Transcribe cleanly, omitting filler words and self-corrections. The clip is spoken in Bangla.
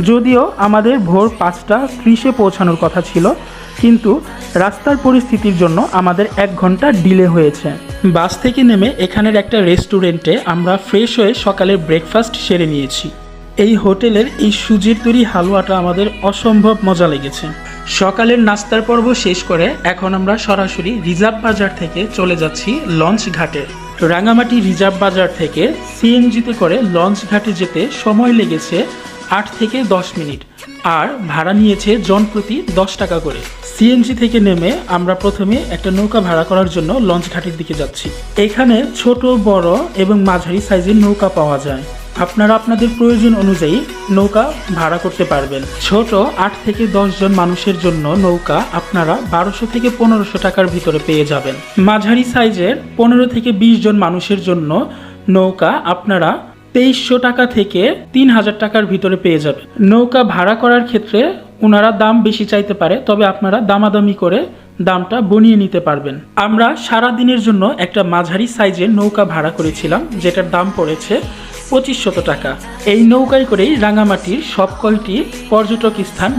যদিও আমাদের ভোর 5:30 পৌঁছানোর কথা ছিল, কিন্তু রাস্তার পরিস্থিতির জন্য আমাদের 1 ঘন্টা ডিলে হয়েছে। বাস থেকে নেমে এখানের একটা রেস্টুরেন্টে আমরা ফ্রেশ হয়ে সকালের ব্রেকফাস্ট সেরে নিয়েছি। এই হোটেলের এই সুজির তৈরি হালুয়াটা আমাদের অসম্ভব মজা লেগেছে। সকালের নাস্তার পর্ব শেষ করে এখন আমরা সরাসরি রিজার্ভ বাজার থেকে চলে যাচ্ছি লঞ্চ ঘাটে। রাঙামাটি রিজার্ভ বাজার থেকে সিএনজিতে করে লঞ্চ ঘাটে যেতে সময় লেগেছে 8 থেকে 10 মিনিট, আর ভাড়া নিয়েছে জনপ্রতি 10 টাকা করে। সিএনজি থেকে নেমে আমরা প্রথমে একটা নৌকা ভাড়া করার জন্য লঞ্চ ঘাটের দিকে যাচ্ছি। এখানে ছোট, বড় এবং মাঝারি সাইজের নৌকা পাওয়া যায়। আপনারা আপনাদের প্রয়োজন অনুযায়ী নৌকা ভাড়া করতে পারবেন। ছোট 8 থেকে 10 জন মানুষের জন্য নৌকা আপনারা 1200 থেকে 1500 টাকার ভিতরে পেয়ে যাবেন। মাঝারি সাইজের 15 থেকে 20 জন মানুষের জন্য নৌকা আপনারা 2300 টাকা থেকে 3000 টাকার ভিতরে পেয়ে যাবেন। নৌকা ভাড়া করার ক্ষেত্রে ওনারা দাম বেশি চাইতে পারে, তবে আপনারা দামাদামি করে দামটা বনিয়ে নিতে পারবেন। আমরা সারা দিনের জন্য একটা মাঝারি সাইজের নৌকা ভাড়া করেছিলাম, যেটার দাম পড়েছে 2500 টাকা। এই নৌকায় করেই রাঙামাটির সব কয়টি পর্যটক স্থান